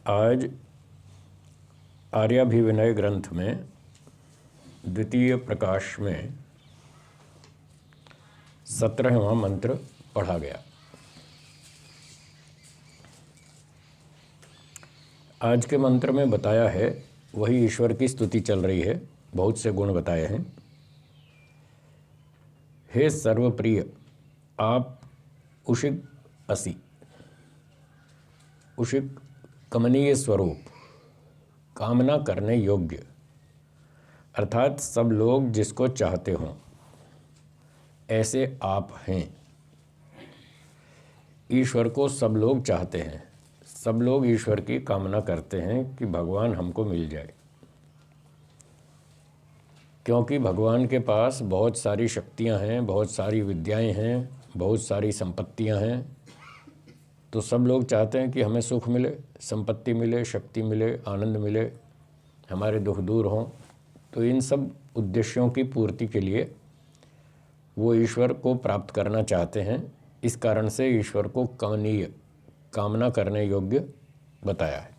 आज आर्याभिविनय ग्रंथ में द्वितीय प्रकाश में 17वां मंत्र पढ़ा गया। आज के मंत्र में बताया है, वही ईश्वर की स्तुति चल रही है, बहुत से गुण बताए हैं। हे सर्वप्रिय, आप उषिक असि। उषिक कमनीय स्वरूप, कामना करने योग्य, अर्थात सब लोग जिसको चाहते हों ऐसे आप हैं। ईश्वर को सब लोग चाहते हैं, सब लोग ईश्वर की कामना करते हैं कि भगवान हमको मिल जाए, क्योंकि भगवान के पास बहुत सारी शक्तियां हैं, बहुत सारी विद्याएं हैं, बहुत सारी संपत्तियां हैं। तो सब लोग चाहते हैं कि हमें सुख मिले, संपत्ति मिले, शक्ति मिले, आनंद मिले, हमारे दुख दूर हों। तो इन सब उद्देश्यों की पूर्ति के लिए वो ईश्वर को प्राप्त करना चाहते हैं। इस कारण से ईश्वर को कमनीय, कामना करने योग्य बताया है।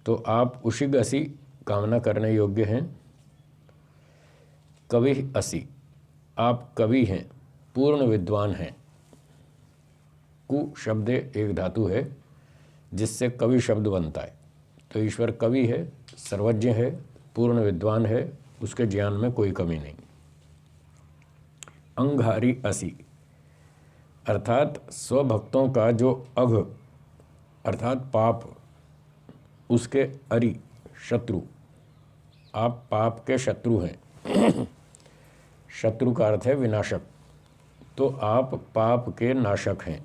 तो आप उषिग असि, कामना करने योग्य हैं। कवि असि, आप कवि हैं, पूर्ण विद्वान हैं। कु शब्द एक धातु है जिससे कवि शब्द बनता है। तो ईश्वर कवि है, सर्वज्ञ है, पूर्ण विद्वान है, उसके ज्ञान में कोई कमी नहीं। अंगहारी असि, अर्थात स्वभक्तों का जो अघ अर्थात पाप, उसके अरि शत्रु, आप पाप के शत्रु हैं। शत्रु का अर्थ है विनाशक, तो आप पाप के नाशक हैं,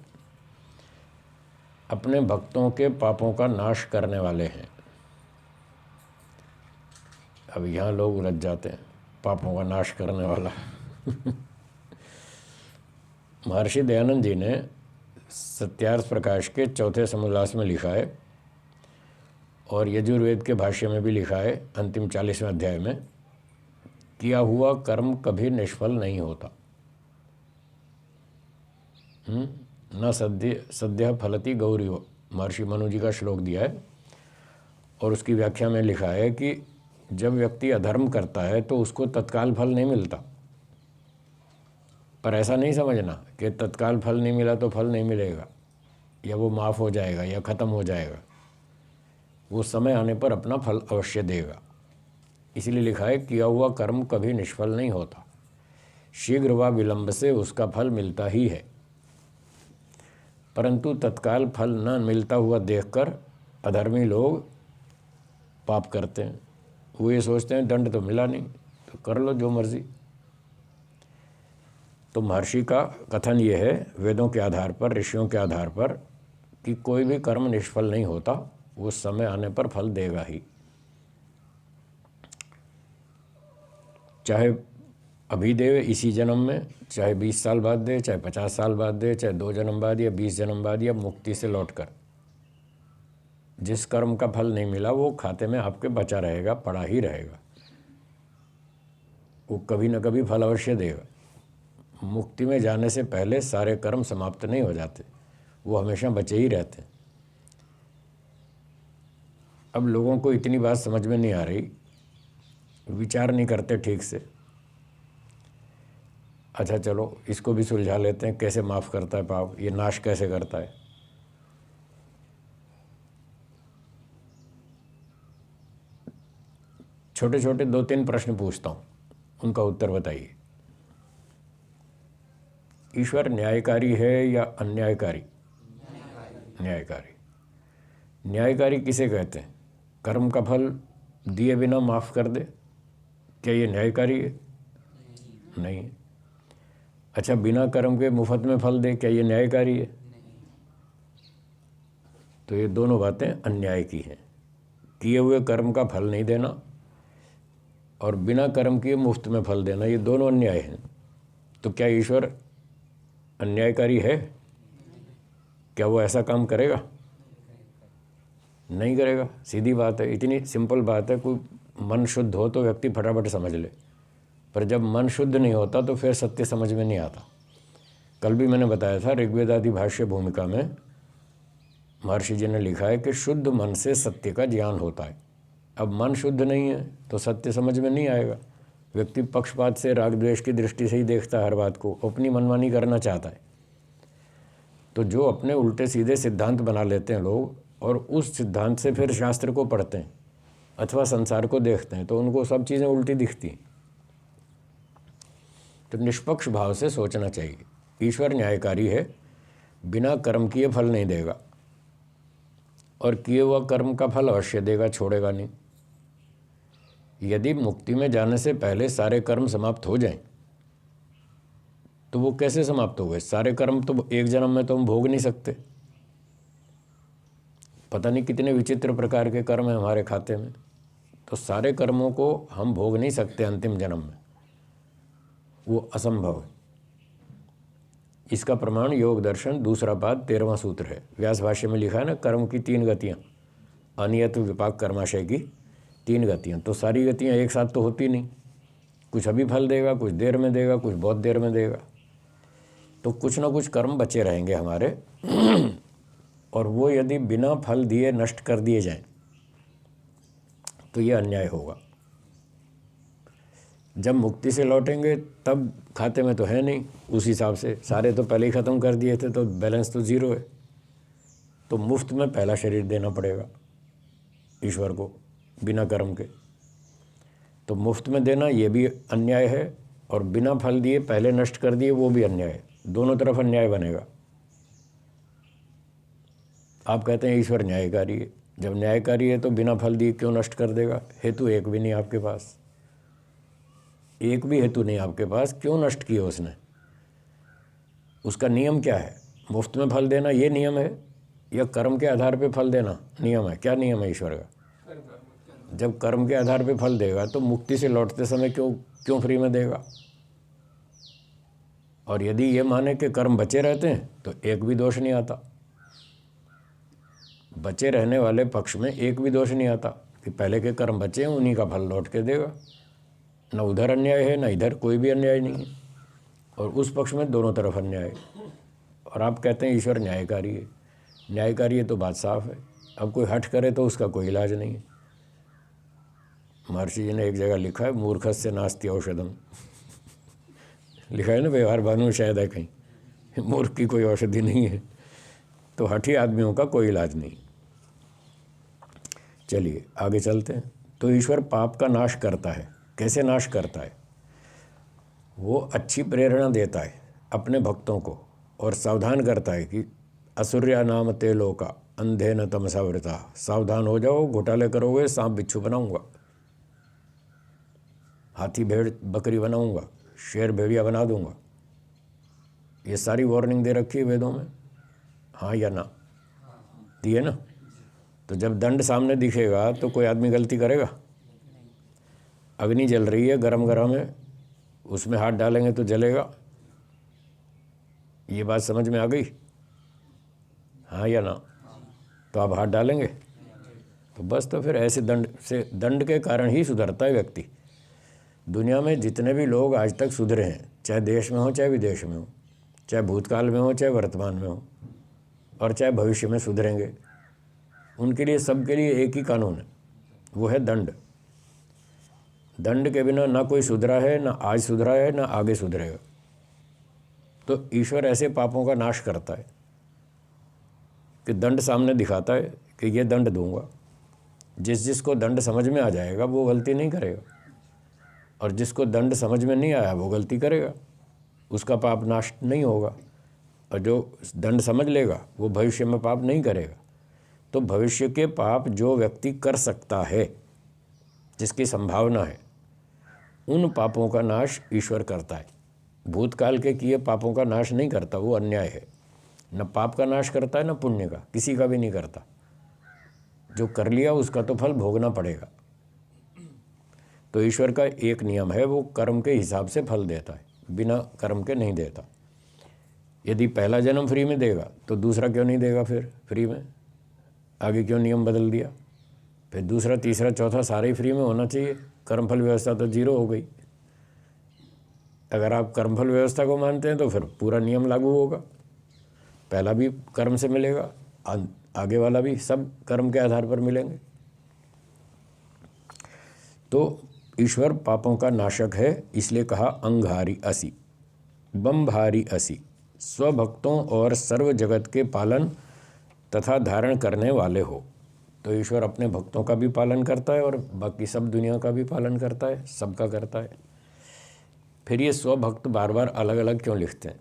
अपने भक्तों के पापों का नाश करने वाले हैं। अब यहाँ लोग उलझ जाते हैं, पापों का नाश करने वाला। महर्षि दयानंद जी ने सत्यार्थ प्रकाश के चौथे समोल्लास में लिखा है, और यजुर्वेद के भाष्य में भी लिखा है, अंतिम 40वें अध्याय में, किया हुआ कर्म कभी निष्फल नहीं होता। न सद्य फलति गौरीव, महर्षि मनु जी का श्लोक दिया है। और उसकी व्याख्या में लिखा है कि जब व्यक्ति अधर्म करता है तो उसको तत्काल फल नहीं मिलता। पर ऐसा नहीं समझना कि तत्काल फल नहीं मिला तो फल नहीं मिलेगा, या वो माफ़ हो जाएगा या ख़त्म हो जाएगा। वो समय आने पर अपना फल अवश्य देगा। इसलिए लिखा है, किया हुआ कर्म कभी निष्फल नहीं होता, शीघ्र व विलंब से उसका फल मिलता ही है। परंतु तत्काल फल न मिलता हुआ देखकर अधर्मी लोग पाप करते हैं। वो ये सोचते हैं दंड तो मिला नहीं, तो कर लो जो मर्जी। तो महर्षि का कथन ये है, वेदों के आधार पर, ऋषियों के आधार पर, कि कोई भी कर्म निष्फल नहीं होता, वो समय आने पर फल देगा ही। चाहे अभी दे इसी जन्म में, चाहे 20 साल बाद दे, चाहे 50 साल बाद दे, चाहे 2 जन्म बाद या 20 जन्म बाद, या मुक्ति से लौटकर। जिस कर्म का फल नहीं मिला वो खाते में आपके बचा रहेगा, पड़ा ही रहेगा। वो कभी न कभी फल अवश्य देगा। मुक्ति में जाने से पहले सारे कर्म समाप्त नहीं हो जाते, वो हमेशा बचे ही रहते हैं। अब लोगों को इतनी बात समझ में नहीं आ रही, विचार नहीं करते ठीक से। अच्छा चलो इसको भी सुलझा लेते हैं, कैसे माफ़ करता है पाप, ये नाश कैसे करता है। छोटे छोटे 2-3 प्रश्न पूछता हूँ, उनका उत्तर बताइए। ईश्वर न्यायकारी है या अन्यायकारी? न्यायकारी। न्यायकारी किसे कहते हैं? कर्म का फल दिए बिना माफ़ कर दे, क्या ये न्यायकारी है? नहीं। अच्छा, बिना कर्म के मुफ्त में फल दे, क्या ये न्यायकारी है? तो ये दोनों बातें अन्याय की हैं। किए हुए कर्म का फल नहीं देना और बिना कर्म किए मुफ्त में फल देना, ये दोनों अन्याय हैं। तो क्या ईश्वर अन्यायकारी है? क्या वो ऐसा काम करेगा? नहीं करेगा। सीधी बात है, इतनी सिंपल बात है। कोई मन शुद्ध हो तो व्यक्ति फटाफट समझ ले, पर जब मन शुद्ध नहीं होता तो फिर सत्य समझ में नहीं आता। कल भी मैंने बताया था, ऋग्वेद आदि भाष्य भूमिका में महर्षि जी ने लिखा है कि शुद्ध मन से सत्य का ज्ञान होता है। अब मन शुद्ध नहीं है तो सत्य समझ में नहीं आएगा। व्यक्ति पक्षपात से, राग द्वेष की दृष्टि से ही देखता है हर बात को, अपनी मनमानी करना चाहता है। तो जो अपने उल्टे सीधे सिद्धांत बना लेते हैं लोग और उस सिद्धांत से फिर शास्त्र को पढ़ते हैं अथवा संसार को देखते हैं तो उनको सब चीज़ें उल्टी दिखती हैं। तो निष्पक्ष भाव से सोचना चाहिए। ईश्वर न्यायकारी है, बिना कर्म किए फल नहीं देगा और किए हुआ कर्म का फल अवश्य देगा, छोड़ेगा नहीं। यदि मुक्ति में जाने से पहले सारे कर्म समाप्त हो जाएं तो वो कैसे समाप्त हो गए? सारे कर्म तो एक जन्म में तो हम भोग नहीं सकते। पता नहीं कितने विचित्र प्रकार के कर्म हैं हमारे खाते में, तो सारे कर्मों को हम भोग नहीं सकते अंतिम जन्म में, वो असंभव है। इसका प्रमाण योग दर्शन दूसरा पाद 13वां सूत्र है। व्यास भाष्य में लिखा है ना, कर्म की 3 गतियाँ, अनियत विपाक कर्माशय की 3 गतियाँ। तो सारी गतियाँ एक साथ तो होती नहीं, कुछ अभी फल देगा, कुछ देर में देगा, कुछ बहुत देर में देगा। तो कुछ ना कुछ कर्म बचे रहेंगे हमारे और वो यदि बिना फल दिए नष्ट कर दिए जाएं तो ये अन्याय होगा। जब मुक्ति से लौटेंगे तब खाते में तो है नहीं, उस हिसाब से सारे तो पहले ही ख़त्म कर दिए थे तो बैलेंस तो ज़ीरो है। तो मुफ्त में पहला शरीर देना पड़ेगा ईश्वर को बिना कर्म के। तो मुफ्त में देना ये भी अन्याय है और बिना फल दिए पहले नष्ट कर दिए वो भी अन्याय है। दोनों तरफ अन्याय बनेगा। आप कहते हैं ईश्वर न्यायकारी है। जब न्यायकारी है तो बिना फल दिए क्यों नष्ट कर देगा? हेतु एक भी नहीं आपके पास, एक भी हेतु नहीं आपके पास, क्यों नष्ट किया उसने? उसका नियम क्या है? मुफ्त में फल देना ये नियम है या कर्म के आधार पे फल देना नियम है? क्या नियम है ईश्वर का? जब कर्म के आधार पे फल देगा तो मुक्ति से लौटते समय क्यों फ्री में देगा? और यदि ये माने कि कर्म बचे रहते हैं तो एक भी दोष नहीं आता। बचे रहने वाले पक्ष में एक भी दोष नहीं आता कि पहले के कर्म बचे हैं उन्हीं का फल लौट के देगा। न उधर अन्याय है न इधर, कोई भी अन्याय नहीं है। और उस पक्ष में दोनों तरफ अन्याय है। और आप कहते हैं ईश्वर न्यायकारी है। न्यायकारी है तो बात साफ है। अब कोई हठ करे तो उसका कोई इलाज नहीं है। महर्षि जी ने एक जगह लिखा है, मूर्खस्य नास्ति औषधम लिखा है ना, व्यवहार भानु शायद है कहीं, मूर्ख की कोई औषधि नहीं है। तो हठी आदमियों का कोई इलाज नहीं। चलिए आगे चलते हैं। तो ईश्वर पाप का नाश करता है। कैसे नाश करता है? वो अच्छी प्रेरणा देता है अपने भक्तों को और सावधान करता है कि असुर्या नाम ते लोका अंधे न तमसा वृता, सावधान हो जाओ, घोटाले करोगे सांप बिच्छू बनाऊंगा, हाथी भेड़ बकरी बनाऊंगा, शेर भेड़िया बना दूंगा। ये सारी वार्निंग दे रखी है वेदों में, हाँ या ना? दी है ना? तो जब दंड सामने दिखेगा तो कोई आदमी गलती करेगा? अग्नि जल रही है, गरम गरम है, उसमें हाथ डालेंगे तो जलेगा। ये बात समझ में आ गई? हाँ या ना? तो आप हाथ डालेंगे? तो बस, तो फिर ऐसे दंड के कारण ही सुधरता है व्यक्ति। दुनिया में जितने भी लोग आज तक सुधरे हैं, चाहे देश में हो चाहे विदेश में हो, चाहे भूतकाल में हो चाहे वर्तमान में हो और चाहे भविष्य में सुधरेंगे, उनके लिए, सबके लिए एक ही कानून है, वो है दंड। दंड के बिना ना कोई सुधरा है, ना आज सुधरा है, ना आगे सुधरेगा। तो ईश्वर ऐसे पापों का नाश करता है कि दंड सामने दिखाता है कि ये दंड दूंगा। जिसको दंड समझ में आ जाएगा वो गलती नहीं करेगा, और जिसको दंड समझ में नहीं आया वो गलती करेगा, उसका पाप नाश नहीं होगा। और जो दंड समझ लेगा वो भविष्य में पाप नहीं करेगा। तो भविष्य के पाप जो व्यक्ति कर सकता है, जिसकी संभावना है, उन पापों का नाश ईश्वर करता है। भूतकाल के किए पापों का नाश नहीं करता, वो अन्याय है। न पाप का नाश करता है न पुण्य का, किसी का भी नहीं करता। जो कर लिया उसका तो फल भोगना पड़ेगा। तो ईश्वर का एक नियम है, वो कर्म के हिसाब से फल देता है, बिना कर्म के नहीं देता। यदि पहला जन्म फ्री में देगा तो दूसरा क्यों नहीं देगा फिर फ्री में? आगे क्यों नियम बदल दिया? फिर दूसरा तीसरा चौथा सारे ही फ्री में होना चाहिए। कर्मफल व्यवस्था तो जीरो हो गई। अगर आप कर्मफल व्यवस्था को मानते हैं तो फिर पूरा नियम लागू होगा, पहला भी कर्म से मिलेगा, आगे वाला भी सब कर्म के आधार पर मिलेंगे। तो ईश्वर पापों का नाशक है, इसलिए कहा अंगहारी असि, बमभारी असि, स्वभक्तों और सर्व जगत के पालन तथा धारण करने वाले हो। तो ईश्वर अपने भक्तों का भी पालन करता है और बाकी सब दुनिया का भी पालन करता है, सबका करता है। फिर ये स्वभक्त बार बार अलग अलग क्यों लिखते हैं?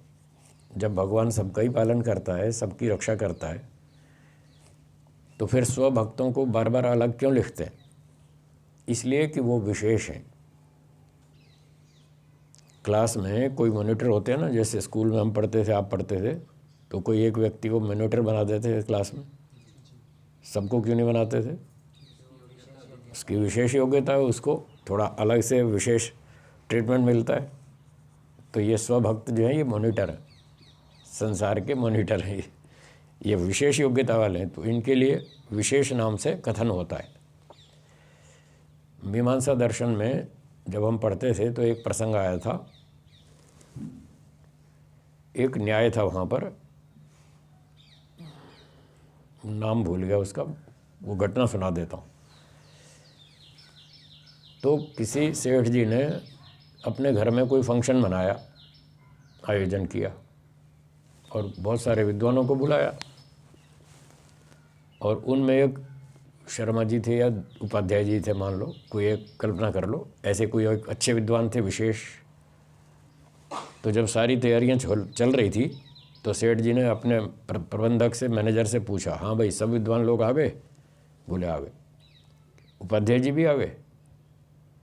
जब भगवान सबका ही पालन करता है, सबकी रक्षा करता है, तो फिर स्वभक्तों को बार बार अलग क्यों लिखते हैं? इसलिए कि वो विशेष हैं। क्लास में कोई मॉनिटर होते हैं ना, जैसे स्कूल में हम पढ़ते थे, आप पढ़ते थे, तो कोई एक व्यक्ति को मॉनिटर बना देते थे क्लास में, सबको क्यों नहीं बनाते थे? उसकी विशेष योग्यता है, उसको थोड़ा अलग से विशेष ट्रीटमेंट मिलता है। तो ये स्वभक्त जो है ये मॉनिटर है, संसार के मॉनिटर हैं, ये विशेष योग्यता वाले हैं, तो इनके लिए विशेष नाम से कथन होता है। मीमांसा दर्शन में जब हम पढ़ते थे तो एक प्रसंग आया था, एक न्याय था वहाँ पर, नाम भूल गया उसका, वो घटना सुना देता हूँ। तो किसी सेठ जी ने अपने घर में कोई फंक्शन मनाया, आयोजन किया और बहुत सारे विद्वानों को बुलाया, और उनमें एक शर्मा जी थे या उपाध्याय जी थे, मान लो, कोई एक, कल्पना कर लो, ऐसे कोई एक अच्छे विद्वान थे विशेष। तो जब सारी तैयारियां चल रही थी तो सेठ जी ने अपने प्रबंधक से, मैनेजर से पूछा, हाँ भाई सब विद्वान लोग आ गए? बोले आ गए। उपाध्याय जी भी आ गए?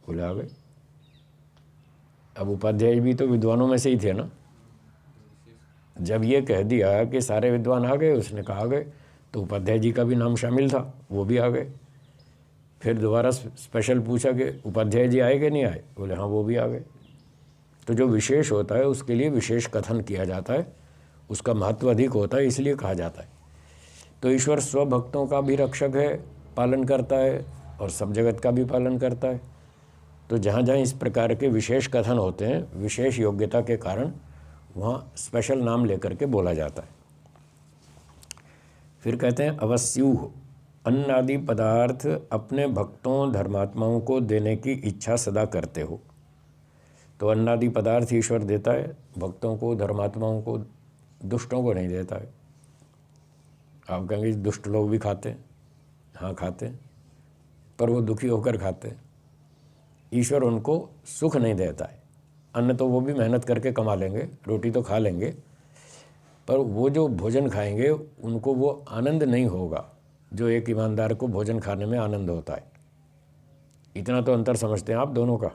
बोले आ गए। अब उपाध्याय भी तो विद्वानों में से ही थे ना। जब ये कह दिया कि सारे विद्वान आ गए, उसने कहा आ गए, तो उपाध्याय जी का भी नाम शामिल था, वो भी आ गए। फिर दोबारा स्पेशल पूछा कि उपाध्याय जी आए कि नहीं आए? बोले हाँ वो भी आ गए। तो जो विशेष होता है उसके लिए विशेष कथन किया जाता है, उसका महत्व अधिक होता है, इसलिए कहा जाता है। तो ईश्वर स्वभक्तों का भी रक्षक है, पालन करता है, और सब जगत का भी पालन करता है। तो जहाँ जहाँ इस प्रकार के विशेष कथन होते हैं, विशेष योग्यता के कारण, वहाँ स्पेशल नाम लेकर के बोला जाता है। फिर कहते हैं अवस्युः, अन्न आदि पदार्थ अपने भक्तों धर्मात्माओं को देने की इच्छा सदा करते हो। तो अन्न आदि पदार्थ ईश्वर देता है भक्तों को, धर्मात्माओं को, दुष्टों को नहीं देता है। आप कहेंगे दुष्ट लोग भी खाते हैं, हाँ खाते हैं, पर वो दुखी होकर खाते हैं। ईश्वर उनको सुख नहीं देता है। अन्न तो वो भी मेहनत करके कमा लेंगे, रोटी तो खा लेंगे, पर वो जो भोजन खाएंगे उनको वो आनंद नहीं होगा जो एक ईमानदार को भोजन खाने में आनंद होता है। इतना तो अंतर समझते हैं आप दोनों का।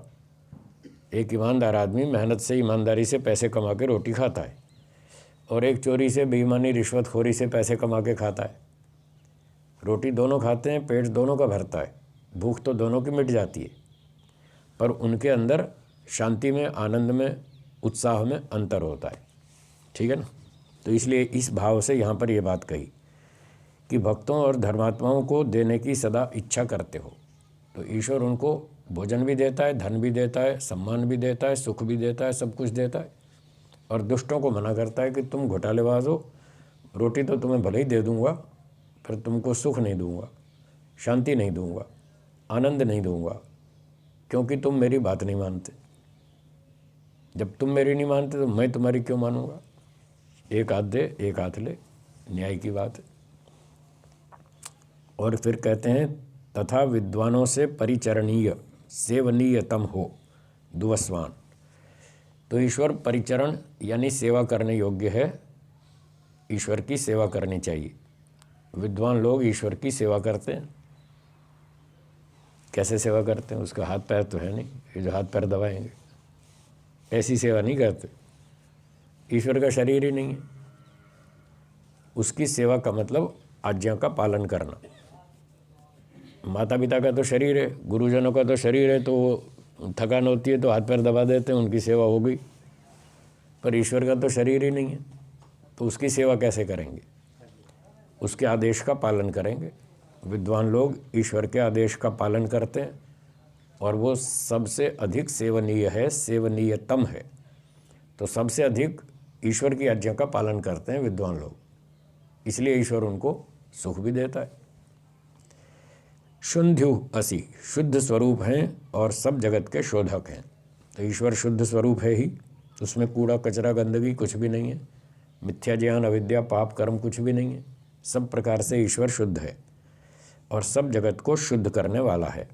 एक ईमानदार आदमी मेहनत से, ईमानदारी से पैसे कमा के रोटी खाता है, और एक चोरी से, बेईमानी, रिश्वतखोरी से पैसे कमा के खाता है। रोटी दोनों खाते हैं, पेट दोनों का भरता है, भूख तो दोनों की मिट जाती है, पर उनके अंदर शांति में, आनंद में, उत्साह में अंतर होता है। ठीक है ना? तो इसलिए इस भाव से यहाँ पर ये बात कही कि भक्तों और धर्मात्माओं को देने की सदा इच्छा करते हो। तो ईश्वर उनको भोजन भी देता है, धन भी देता है, सम्मान भी देता है, सुख भी देता है, सब कुछ देता है। और दुष्टों को मना करता है कि तुम घोटालेबाज हो, रोटी तो तुम्हें भले ही दे दूंगा, पर तुमको सुख नहीं दूंगा, शांति नहीं दूंगा, आनंद नहीं दूंगा, क्योंकि तुम मेरी बात नहीं मानते। जब तुम मेरी नहीं मानते तो मैं तुम्हारी क्यों मानूंगा? एक हाथ दे एक हाथ ले, न्याय की बात है। और फिर कहते हैं तथा विद्वानों से परिचरणीय सेवनीयतम हो दुवस्वान। तो ईश्वर परिचरण यानी सेवा करने योग्य है, ईश्वर की सेवा करनी चाहिए। विद्वान लोग ईश्वर की सेवा करते हैं। कैसे सेवा करते हैं? उसका हाथ पैर तो है नहीं, ये जो हाथ पैर दबाएंगे, ऐसी सेवा नहीं करते। ईश्वर का शरीर ही नहीं है। उसकी सेवा का मतलब आज्ञा का पालन करना। माता पिता का तो शरीर है, गुरुजनों का तो शरीर है, तो थकान होती है तो हाथ पैर दबा देते हैं, उनकी सेवा हो गई। पर ईश्वर का तो शरीर ही नहीं है, तो उसकी सेवा कैसे करेंगे? उसके आदेश का पालन करेंगे। विद्वान लोग ईश्वर के आदेश का पालन करते हैं, और वो सबसे अधिक सेवनीय है, सेवनीयतम है। तो सबसे अधिक ईश्वर की आज्ञा का पालन करते हैं विद्वान लोग, इसलिए ईश्वर उनको सुख भी देता है। शुंध्यु असि, शुद्ध स्वरूप हैं और सब जगत के शोधक हैं। तो ईश्वर शुद्ध स्वरूप है ही, उसमें कूड़ा कचरा गंदगी कुछ भी नहीं है, मिथ्या ज्ञान अविद्या पाप कर्म कुछ भी नहीं है। सब प्रकार से ईश्वर शुद्ध है और सब जगत को शुद्ध करने वाला है।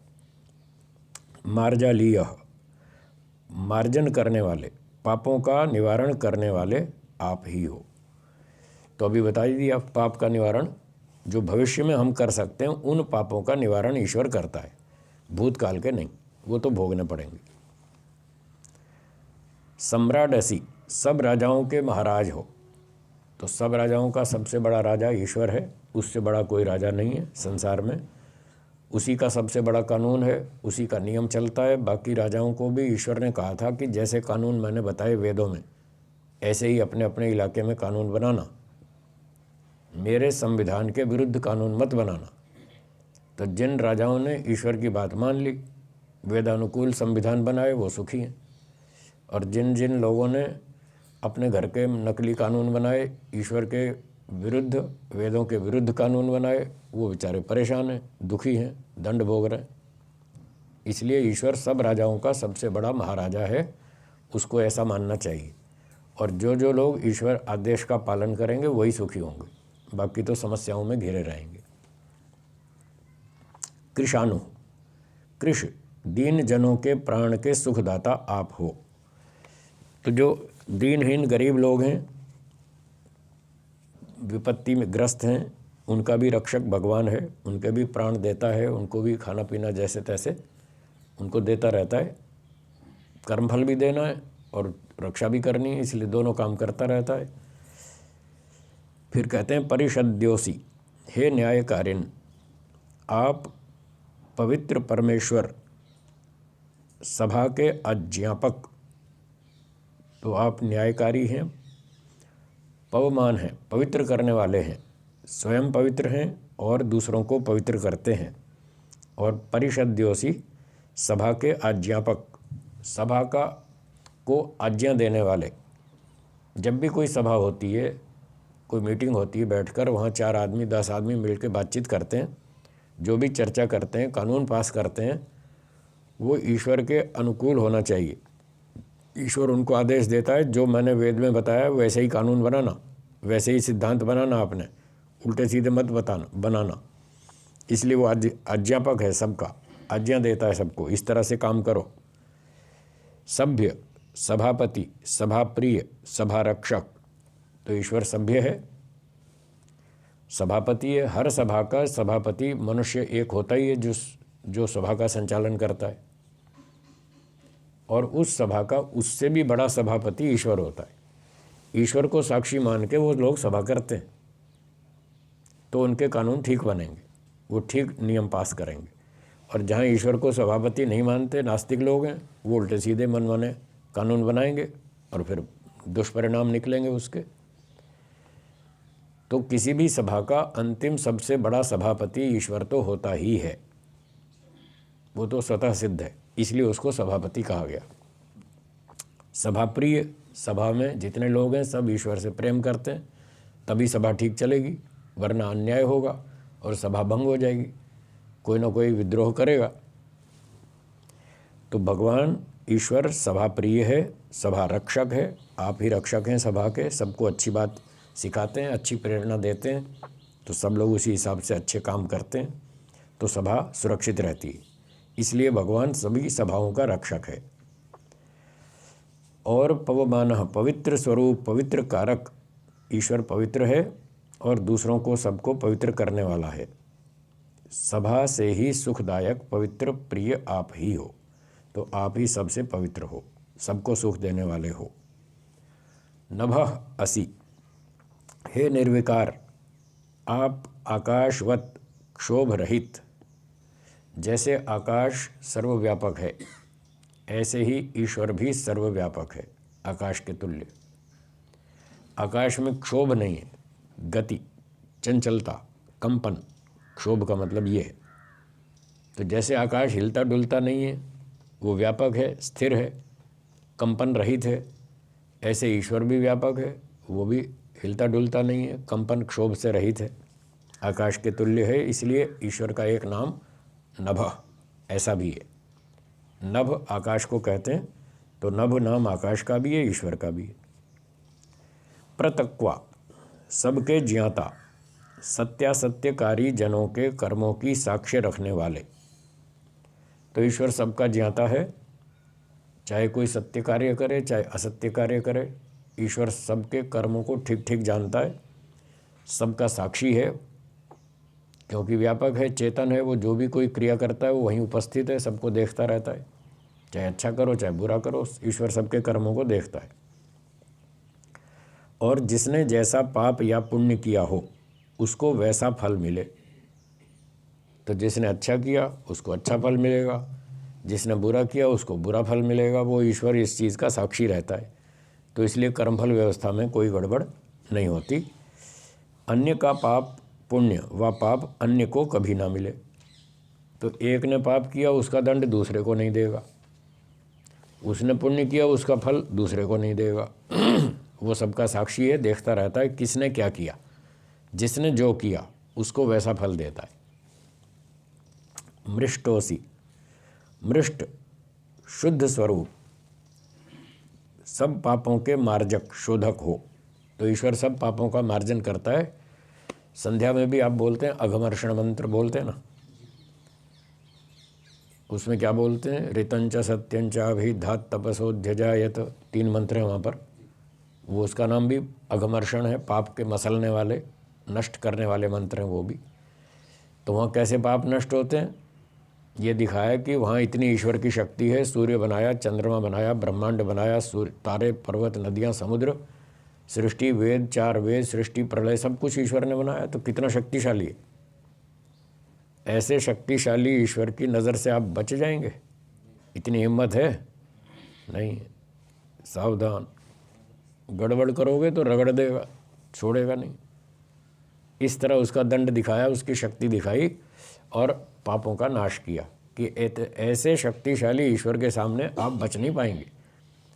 मार्जालीय, मार्जन करने वाले, पापों का निवारण करने वाले आप ही हो। तो अभी बता दिया पाप का निवारण जो भविष्य में हम कर सकते हैं, उन पापों का निवारण ईश्वर करता है, भूतकाल के नहीं, वो तो भोगने पड़ेंगे। सम्राट ऐसी, सब राजाओं के महाराज हो। तो सब राजाओं का सबसे बड़ा राजा ईश्वर है, उससे बड़ा कोई राजा नहीं है संसार में। उसी का सबसे बड़ा कानून है, उसी का नियम चलता है। बाकी राजाओं को भी ईश्वर ने कहा था कि जैसे कानून मैंने बताए वेदों में, ऐसे ही अपने अपने इलाके में कानून बनाना, मेरे संविधान के विरुद्ध कानून मत बनाना। तो जिन राजाओं ने ईश्वर की बात मान ली, वेदानुकूल संविधान बनाए, वो सुखी हैं। और जिन जिन लोगों ने अपने घर के नकली कानून बनाए, ईश्वर के विरुद्ध, वेदों के विरुद्ध कानून बनाए, वो बेचारे परेशान हैं, दुखी हैं, दंड भोग रहे हैं। इसलिए ईश्वर सब राजाओं का सबसे बड़ा महाराजा है, उसको ऐसा मानना चाहिए। और जो जो लोग ईश्वर आदेश का पालन करेंगे वही सुखी होंगे, बाकी तो समस्याओं में घिरे रहेंगे। कृशानु, कृष, दीन जनों के प्राण के सुखदाता आप हो। तो जो दीनहीन गरीब लोग हैं, विपत्ति में ग्रस्त हैं, उनका भी रक्षक भगवान है, उनके भी प्राण देता है, उनको भी खाना पीना जैसे तैसे उनको देता रहता है। कर्मफल भी देना है और रक्षा भी करनी है, इसलिए दोनों काम करता रहता है। फिर कहते हैं परिषद्योसी, हे न्यायकारिण, आप पवित्र परमेश्वर, सभा के अज्ञापक। तो आप न्यायकारी हैं, पवमान हैं, पवित्र करने वाले हैं, स्वयं पवित्र हैं और दूसरों को पवित्र करते हैं। और परिषद्योसी, सभा के आज्ञापक, सभा का को आज्ञा देने वाले। जब भी कोई सभा होती है, कोई मीटिंग होती है, बैठकर वहाँ 4 आदमी 10 आदमी मिलकर बातचीत करते हैं, जो भी चर्चा करते हैं, कानून पास करते हैं, वो ईश्वर के अनुकूल होना चाहिए। ईश्वर उनको आदेश देता है, जो मैंने वेद में बताया वैसे ही कानून बनाना, वैसे ही सिद्धांत बनाना, आपने उल्टे सीधे मत बनाना। इसलिए वो अध्यापक है, सबका आज्ञा देता है सबको, इस तरह से काम करो। सभ्य, सभापति, सभाप्रिय, सभा रक्षक। तो ईश्वर सभ्य है, सभापति है। हर सभा का सभापति मनुष्य एक होता ही है, जो सभा का संचालन करता है। और उस सभा का उससे भी बड़ा सभापति ईश्वर होता है। ईश्वर को साक्षी मान के वो लोग सभा करते हैं, तो उनके कानून ठीक बनेंगे, वो ठीक नियम पास करेंगे। और जहाँ ईश्वर को सभापति नहीं मानते, नास्तिक लोग हैं, वो उल्टे सीधे मनमाने कानून बनाएंगे और फिर दुष्परिणाम निकलेंगे उसके। तो किसी भी सभा का अंतिम सबसे बड़ा सभापति ईश्वर तो होता ही है, वो तो स्वतः सिद्ध है, इसलिए उसको सभापति कहा गया। सभाप्रिय, सभा में जितने लोग हैं सब ईश्वर से प्रेम करते हैं, तभी सभा ठीक चलेगी, वरना अन्याय होगा और सभा भंग हो जाएगी, कोई ना कोई विद्रोह करेगा। तो भगवान ईश्वर सभा प्रिय है, सभा रक्षक है, आप ही रक्षक हैं सभा के, सबको अच्छी बात सिखाते हैं, अच्छी प्रेरणा देते हैं, तो सब लोग उसी हिसाब से अच्छे काम करते हैं, तो सभा सुरक्षित रहती है। इसलिए भगवान सभी सभाओं का रक्षक है। और पवमानः, पवित्र स्वरूप, पवित्र कारक, ईश्वर पवित्र है और दूसरों को सबको पवित्र करने वाला है। सभा से ही सुखदायक पवित्र प्रिय आप ही हो, तो आप ही सबसे पवित्र हो, सबको सुख देने वाले हो। नभः असि, हे निर्विकार, आप आकाशवत क्षोभ रहित। जैसे आकाश सर्वव्यापक है, ऐसे ही ईश्वर भी सर्वव्यापक है, आकाश के तुल्य। आकाश में क्षोभ नहीं है, गति, चंचलता, कंपन। क्षोभ का मतलब ये है। तो जैसे आकाश हिलता डुलता नहीं है, वो व्यापक है, स्थिर है, कंपन रहित है, ऐसे ईश्वर भी व्यापक है, वो भी हिलता डुलता नहीं है, कंपन क्षोभ से रहित है। आकाश के तुल्य है, इसलिए ईश्वर का एक नाम नभ ऐसा भी है। नभ आकाश को कहते हैं, तो नभ नाम आकाश का भी है, ईश्वर का भी है। प्रतक्वा सबके ज्ञाता, सत्यासत्यकारी जनों के कर्मों की साक्ष्य रखने वाले। तो ईश्वर सबका ज्ञाता है, चाहे कोई सत्य कार्य करे चाहे असत्य कार्य करे, ईश्वर सबके कर्मों को ठीक ठीक जानता है, सबका साक्षी है, क्योंकि व्यापक है, चेतन है। वो जो भी कोई क्रिया करता है वो वहीं उपस्थित है, सबको देखता रहता है। चाहे अच्छा करो चाहे बुरा करो, ईश्वर सबके कर्मों को देखता है। और जिसने जैसा पाप या पुण्य किया हो उसको वैसा फल मिले। तो जिसने अच्छा किया उसको अच्छा फल मिलेगा, जिसने बुरा किया उसको बुरा फल मिलेगा। वो ईश्वर इस चीज़ का साक्षी रहता है। तो इसलिए कर्मफल व्यवस्था में कोई गड़बड़ नहीं होती। अन्य का पाप पुण्य व पाप अन्य को कभी ना मिले। तो एक ने पाप किया उसका दंड दूसरे को नहीं देगा, उसने पुण्य किया उसका फल दूसरे को नहीं देगा। वो सबका साक्षी है, देखता रहता है किसने क्या किया। जिसने जो किया उसको वैसा फल देता है। मृष्टोसी, मृष्ट शुद्ध स्वरूप, सब पापों के मार्जक शोधक हो। तो ईश्वर सब पापों का मार्जन करता है। संध्या में भी आप बोलते हैं, अघमर्षण मंत्र बोलते हैं ना, उसमें क्या बोलते हैं, ऋतंच सत्यंच अभिधात तपसोध्यजायत, 3 मंत्र हैं वहाँ पर। वो उसका नाम भी अघमर्षण है, पाप के मसलने वाले, नष्ट करने वाले मंत्र हैं वो भी। तो वहाँ कैसे पाप नष्ट होते हैं ये दिखाया कि वहाँ इतनी ईश्वर की शक्ति है। सूर्य बनाया, चंद्रमा बनाया, ब्रह्मांड बनाया, सूर्य, तारे, पर्वत, नदियाँ, समुद्र, सृष्टि, वेद, 4 वेद, सृष्टि, प्रलय, सब कुछ ईश्वर ने बनाया। तो कितना शक्तिशाली है। ऐसे शक्तिशाली ईश्वर की नज़र से आप बच जाएंगे? इतनी हिम्मत है? नहीं, सावधान। गड़बड़ करोगे तो रगड़ देगा, छोड़ेगा नहीं। इस तरह उसका दंड दिखाया, उसकी शक्ति दिखाई और पापों का नाश किया कि ऐसे शक्तिशाली ईश्वर के सामने आप बच नहीं पाएंगे,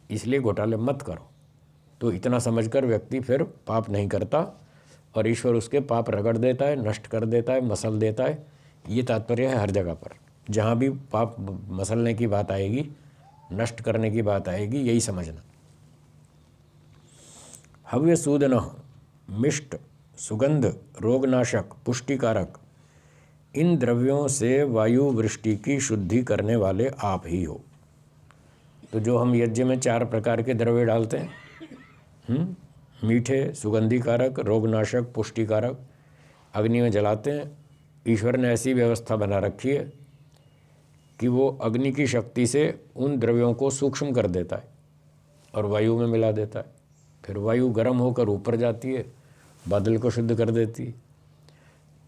इसलिए घोटाले मत करो। तो इतना समझकर व्यक्ति फिर पाप नहीं करता और ईश्वर उसके पाप रगड़ देता है, नष्ट कर देता है, मसल देता है। ये तात्पर्य है हर जगह पर। जहाँ भी पाप मसलने की बात आएगी, नष्ट करने की बात आएगी, यही समझना। हव्य सूदन, मिष्ट, सुगंध, रोगनाशक, पुष्टिकारक, इन द्रव्यों से वायु वृष्टि की शुद्धि करने वाले आप ही हो। तो जो हम यज्ञ में 4 प्रकार के द्रव्य डालते हैं, मीठे, सुगंधिकारक, रोगनाशक, पुष्टिकारक, अग्नि में जलाते हैं। ईश्वर ने ऐसी व्यवस्था बना रखी है कि वो अग्नि की शक्ति से उन द्रव्यों को सूक्ष्म कर देता है और वायु में मिला देता है। फिर वायु गर्म होकर ऊपर जाती है, बादल को शुद्ध कर देती है।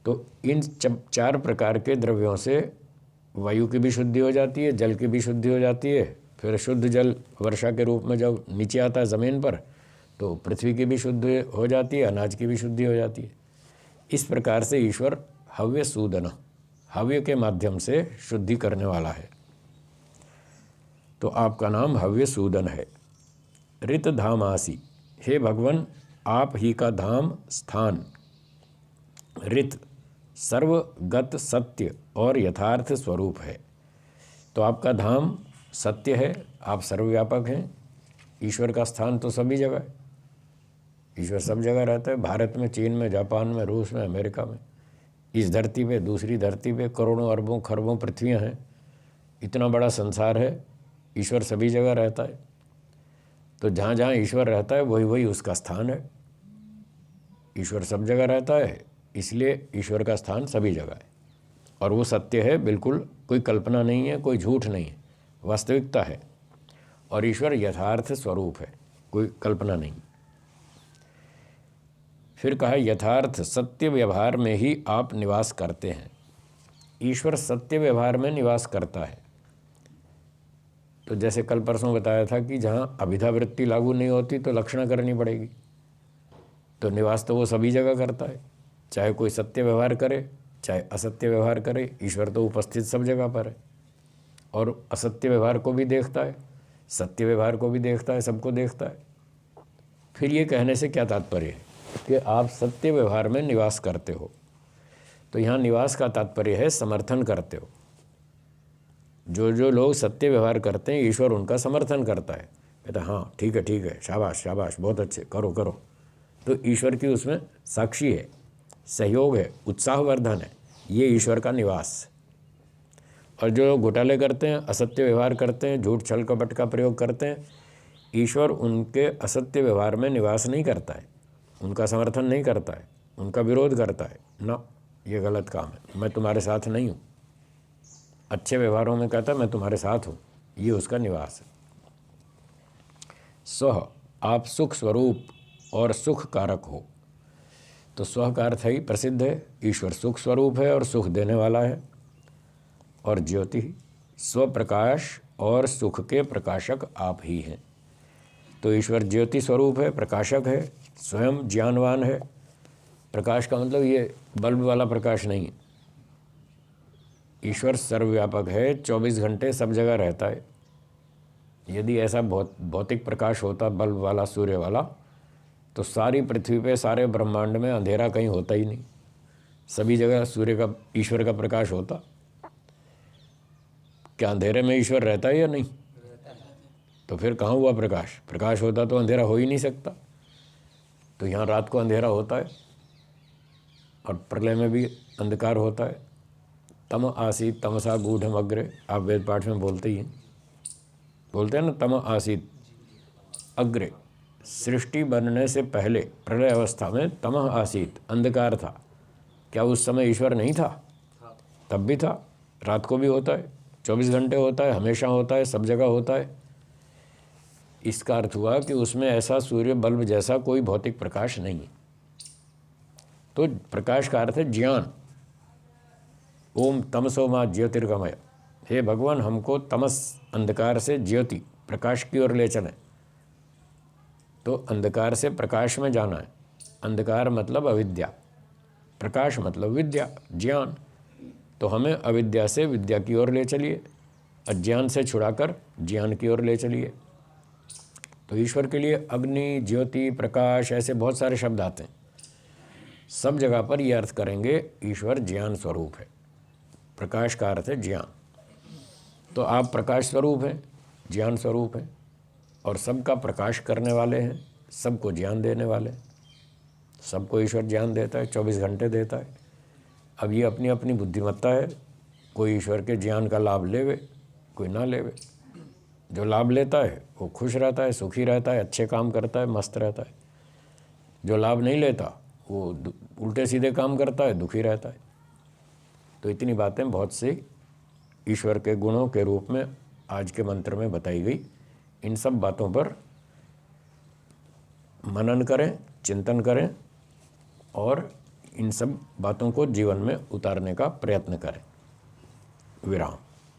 तो इन 4 प्रकार के द्रव्यों से वायु की भी शुद्धि हो जाती है, जल की भी शुद्धि हो जाती है। फिर शुद्ध जल वर्षा के रूप में जब नीचे आता है ज़मीन पर, तो पृथ्वी की भी शुद्धि हो जाती है, अनाज की भी शुद्धि हो जाती है। इस प्रकार से ईश्वर हव्य सूदन, हव्य के माध्यम से शुद्धि करने वाला है। तो आपका नाम हव्य सूदन है। ऋत धामासी, हे भगवान आप ही का धाम स्थान। ऋत सर्वगत सत्य और यथार्थ स्वरूप है। तो आपका धाम सत्य है, आप सर्वव्यापक हैं। ईश्वर का स्थान तो सभी जगह है, ईश्वर सब जगह रहता है। भारत में, चीन में, जापान में, रूस में, अमेरिका में, इस धरती पे, दूसरी धरती पे करोड़ों अरबों खरबों पृथ्वियाँ हैं। इतना बड़ा संसार है, ईश्वर सभी जगह रहता है। तो जहाँ जहाँ ईश्वर रहता है वही वही उसका स्थान है। ईश्वर सब जगह रहता है, इसलिए ईश्वर का स्थान सभी जगह है। और वो सत्य है, बिल्कुल कोई कल्पना नहीं है, कोई झूठ नहीं है, वास्तविकता है। और ईश्वर यथार्थ स्वरूप है, कोई कल्पना नहीं। फिर कहा यथार्थ सत्य व्यवहार में ही आप निवास करते हैं। ईश्वर सत्य व्यवहार में निवास करता है। तो जैसे कल परसों बताया था कि जहाँ अभिधा वृत्ति लागू नहीं होती तो लक्षणा करनी पड़ेगी। तो निवास तो वो सभी जगह करता है, चाहे कोई सत्य व्यवहार करे चाहे असत्य व्यवहार करे, ईश्वर तो उपस्थित सब जगह पर है। और असत्य व्यवहार को भी देखता है, सत्य व्यवहार को भी देखता है, सबको देखता है। फिर ये कहने से क्या तात्पर्य है कि आप सत्य व्यवहार में निवास करते हो। तो यहाँ निवास का तात्पर्य है समर्थन करते हो। जो जो लोग सत्य व्यवहार करते हैं ईश्वर उनका समर्थन करता है, कहता हाँ ठीक है, शाबाश शाबाश, बहुत अच्छे, करो करो। तो ईश्वर की उसमें साक्षी है, सहयोग है, उत्साहवर्धन है, ये ईश्वर का निवास। और जो लोग घोटाले करते हैं, असत्य व्यवहार करते हैं, झूठ छल कपट का प्रयोग करते हैं, ईश्वर उनके असत्य व्यवहार में निवास नहीं करता है, उनका समर्थन नहीं करता है, उनका विरोध करता है। ना, ये गलत काम है, मैं तुम्हारे साथ नहीं हूँ। अच्छे व्यवहारों में कहता है मैं तुम्हारे साथ हूँ, ये उसका निवास है। स्व, आप सुख स्वरूप और सुख कारक हो। तो स्व का अर्थ ही प्रसिद्ध है, ईश्वर सुख स्वरूप है और सुख देने वाला है। और ज्योति, स्व प्रकाश और सुख के प्रकाशक आप ही हैं। तो ईश्वर ज्योति स्वरूप है, प्रकाशक है, स्वयं ज्ञानवान है। प्रकाश का मतलब ये बल्ब वाला प्रकाश नहीं है। ईश्वर सर्वव्यापक है, 24 घंटे सब जगह रहता है। यदि ऐसा भौतिक प्रकाश होता बल्ब वाला, सूर्य वाला, तो सारी पृथ्वी पे, सारे ब्रह्मांड में अंधेरा कहीं होता ही नहीं, सभी जगह सूर्य का, ईश्वर का प्रकाश होता। क्या अंधेरे में ईश्वर रहता है या नहीं? तो फिर कहाँ हुआ प्रकाश? प्रकाश होता तो अंधेरा हो ही नहीं सकता। तो यहाँ रात को अंधेरा होता है और प्रलय में भी अंधकार होता है। तम आसीत तमसा गूढ़म अग्रे, आप वेद पाठ में बोलते ही हैं, बोलते हैं ना, तम आसीत अग्रे। सृष्टि बनने से पहले प्रलय अवस्था में तमः आसीत, अंधकार था। क्या उस समय ईश्वर नहीं था? तब भी था। रात को भी होता है, 24 घंटे होता है, हमेशा होता है, सब जगह होता है। इसका अर्थ हुआ कि उसमें ऐसा सूर्य बल्ब जैसा कोई भौतिक प्रकाश नहीं है। तो प्रकाश का अर्थ है ज्ञान। ओम तमसो मा ज्योतिर्गमय, हे भगवान हमको तमस, अंधकार से ज्योति, प्रकाश की ओर ले चलें। तो अंधकार से प्रकाश में जाना है। अंधकार मतलब अविद्या, प्रकाश मतलब विद्या, ज्ञान। तो हमें अविद्या से विद्या की ओर ले चलिए, अज्ञान से छुड़ाकर ज्ञान की ओर ले चलिए। तो ईश्वर के लिए अग्नि, ज्योति, प्रकाश, ऐसे बहुत सारे शब्द आते हैं। सब जगह पर ये अर्थ करेंगे ईश्वर ज्ञान स्वरूप है। प्रकाश का अर्थ है ज्ञान। तो आप प्रकाश स्वरूप हैं, ज्ञान स्वरूप हैं, और सबका प्रकाश करने वाले हैं, सबको ज्ञान देने वाले। सबको ईश्वर ज्ञान देता है, 24 घंटे देता है। अब ये अपनी अपनी बुद्धिमत्ता है, कोई ईश्वर के ज्ञान का लाभ लेवे, कोई ना लेवे। जो लाभ लेता है वो खुश रहता है, सुखी रहता है, अच्छे काम करता है, मस्त रहता है। जो लाभ नहीं लेता वो उल्टे सीधे काम करता है, दुखी रहता है। तो इतनी बातें बहुत सी ईश्वर के गुणों के रूप में आज के मंत्र में बताई गई। इन सब बातों पर मनन करें, चिंतन करें और इन सब बातों को जीवन में उतारने का प्रयत्न करें। विराम।